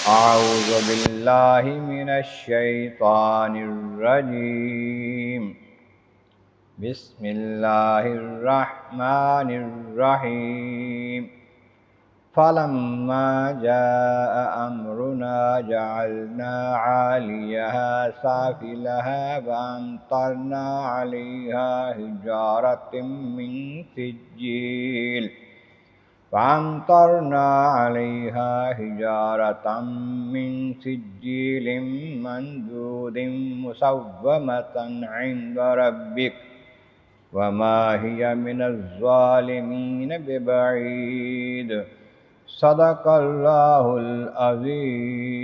أعوذ بالله من الشيطان الرجيم. بسم الله الرحمن الرحيم. فلما جاء أمرنا جعلنا عاليها سافلها وأمطرنا عليها حجارة من سجيل منضود مسومة عند ربك وما هي من الظالمين ببعيد. صدق اللہ العظیم.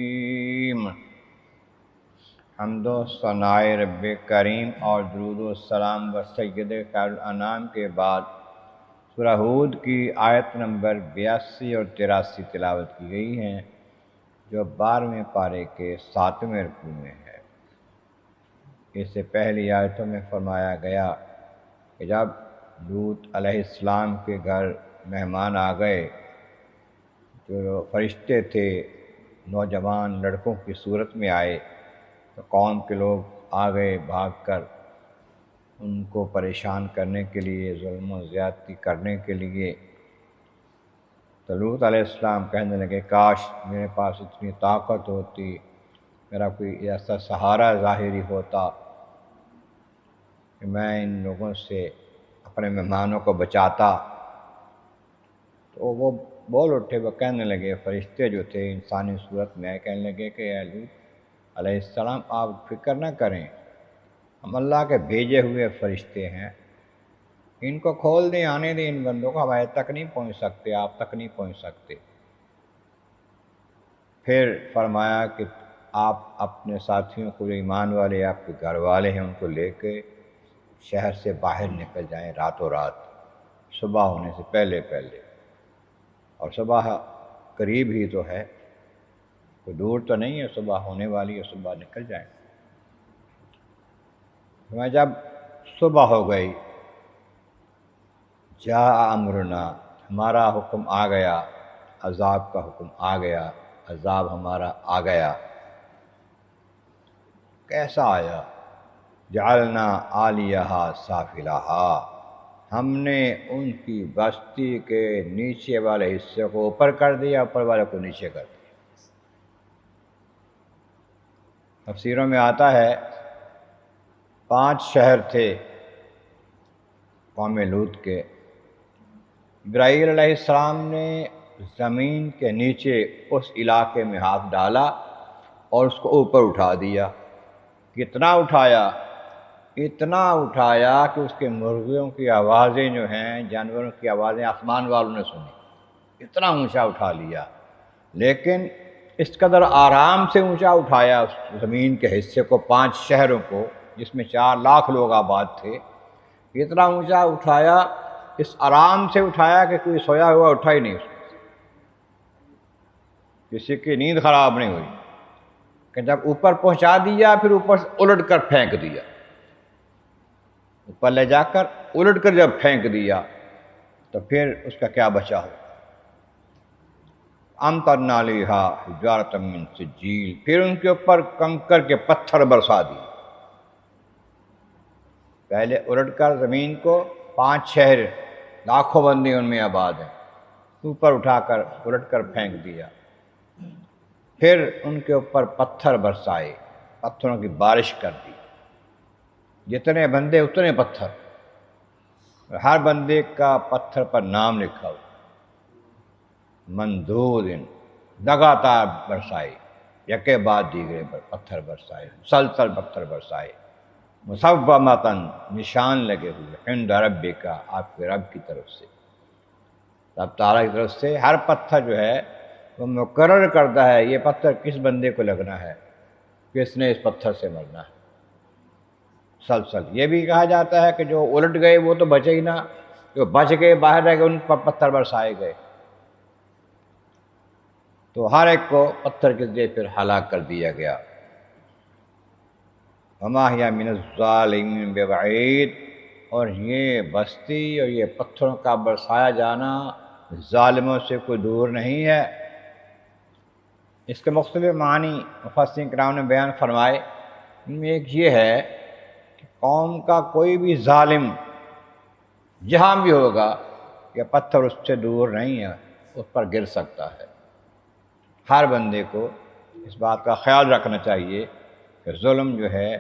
حمد و ثناء رب کریم اور درود و سلام و سید خیر الانام کے بعد سورہ ہود کی آیت نمبر 82 اور 83 تلاوت کی گئی ہیں، جو 12ویں پارے کے 7ویں رکوع میں ہے۔ اس سے پہلی آیتوں میں فرمایا گیا کہ جب لوط علیہ السلام کے گھر مہمان آ گئے، جو فرشتے تھے نوجوان لڑکوں کی صورت میں آئے، تو قوم کے لوگ آ گئے بھاگ کر ان کو پریشان کرنے کے لیے، ظلم و زیادتی کرنے کے لیے۔ تو لوط علیہ السلام کہنے لگے کاش میرے پاس اتنی طاقت ہوتی، میرا کوئی ایسا سہارا ظاہری ہوتا کہ میں ان لوگوں سے اپنے مہمانوں کو بچاتا۔ تو وہ بول اٹھے، وہ کہنے لگے، فرشتے جو تھے انسانی صورت میں کہنے لگے کہ اے لوط علیہ السلام آپ فکر نہ کریں، ہم اللہ کے بھیجے ہوئے فرشتے ہیں، ان کو کھول دیں، آنے دیں، ان بندوں کو ہمارے تک نہیں پہنچ سکتے، آپ تک نہیں پہنچ سکتے۔ پھر فرمایا کہ آپ اپنے ساتھیوں کو، جو ایمان والے آپ کے گھر والے ہیں، ان کو لے کے شہر سے باہر نکل جائیں راتوں رات، صبح ہونے سے پہلے پہلے، اور صبح قریب ہی تو ہے، کوئی دور تو نہیں ہے، صبح ہونے والی ہے، صبح نکل جائیں۔ جب صبح ہو گئی، جاء امرنا، ہمارا حکم آ گیا، عذاب کا حکم آ گیا، عذاب ہمارا آ گیا۔ کیسا آیا؟ جعلنا عالیہا سافلہا، ہم نے ان کی بستی کے نیچے والے حصے کو اوپر کر دیا، اوپر والے کو نیچے کر دیا۔ تفسیروں میں آتا ہے 5 شہر تھے قوم لوط کے۔ جبرائیل علیہ السلام نے زمین کے نیچے اس علاقے میں ہاتھ ڈالا اور اس کو اوپر اٹھا دیا۔ کتنا اٹھایا؟ اتنا اٹھایا کہ اس کے مرغیوں کی آوازیں جو ہیں، جانوروں کی آوازیں آسمان والوں نے سنی، اتنا اونچا اٹھا لیا۔ لیکن اس قدر آرام سے اونچا اٹھایا اس زمین کے حصے کو، 5 شہروں کو، جس میں 4 لاکھ لوگ آباد تھے، اتنا اونچا اٹھایا، اس آرام سے اٹھایا کہ کوئی سویا ہوا اٹھا ہی نہیں، اس میں کسی کی نیند خراب نہیں ہوئی۔ کہ جب اوپر پہنچا دیا، پھر اوپر سے الٹ کر پھینک دیا، اوپر لے جا کر الٹ کر جب پھینک دیا تو پھر اس کا کیا بچا ہو۔ امطرنا علیہا حجارۃ من سجیل، پھر ان کے اوپر کنکر کے پتھر برسا دیے۔ پہلے الٹ کر زمین کو 5 شہر، لاکھوں بندے ان میں آباد ہیں، اوپر اٹھا کر الٹ کر پھینک دیا۔ پھر ان کے اوپر پتھر برسائے، پتھروں کی بارش کر دی، جتنے بندے اتنے پتھر، ہر بندے کا پتھر پر نام لکھا ہو۔ منضود، لگاتار برسائے، یکے بعد دیگرے پر پتھر برسائے، مسلسل پتھر برسائے۔ مسومۃً، نشان لگے ہوئے، عند ربک، آپ کے رب کی طرف سے، رب تعالیٰ کی طرف سے۔ ہر پتھر جو ہے وہ مقرر کرتا ہے یہ پتھر کس بندے کو لگنا ہے، کس نے اس پتھر سے مرنا ہے، مسلسل۔ یہ بھی کہا جاتا ہے کہ جو الٹ گئے وہ تو بچے ہی نہ، جو بچ گئے باہر رہ گئے ان پر پتھر برسائے گئے، تو ہر ایک کو پتھر کے ذریعے پھر ہلاک کر دیا گیا۔ وما ہی من الظالمین ببعید، اور یہ بستی اور یہ پتھروں کا برسایا جانا ظالموں سے کوئی دور نہیں ہے۔ اس کے مختلف معنی مفسرین کرام نے بیان فرمائے۔ ان میں ایک یہ ہے کہ قوم کا کوئی بھی ظالم جہاں بھی ہوگا یہ پتھر اس سے دور نہیں ہے، اس پر گر سکتا ہے۔ ہر بندے کو اس بات کا خیال رکھنا چاہیے کہ ظلم جو ہے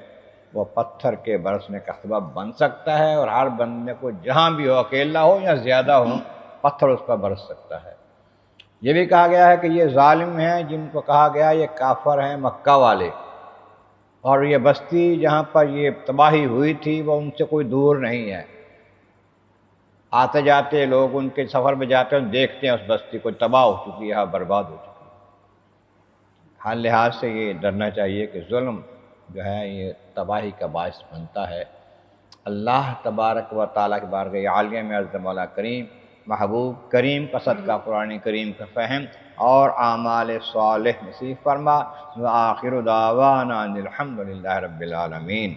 وہ پتھر کے برسنے کا سبب بن سکتا ہے، اور ہر بندے کو جہاں بھی ہو، اکیلا ہو یا زیادہ ہو، پتھر اس پر برس سکتا ہے۔ یہ بھی کہا گیا ہے کہ یہ ظالم ہیں جن کو کہا گیا یہ کافر ہیں مکہ والے، اور یہ بستی جہاں پر یہ تباہی ہوئی تھی وہ ان سے کوئی دور نہیں ہے۔ آتے جاتے لوگ ان کے سفر میں جاتے ہیں، دیکھتے ہیں اس بستی کو تباہ ہو چکی ہے، برباد ہو چکی ہے۔ ہر لحاظ سے یہ ڈرنا چاہیے کہ ظلم جو ہے یہ تباہی کا باعث بنتا ہے۔ اللہ تبارک و تعالیٰ کے بارگاہ عالیہ میں عرض مولا کریم، محبوب کریم کا صدقہ قرآن کریم کا فہم اور اعمال صالح نصیب فرما۔ وآخر دعوانا ان الحمد للہ رب العالمین۔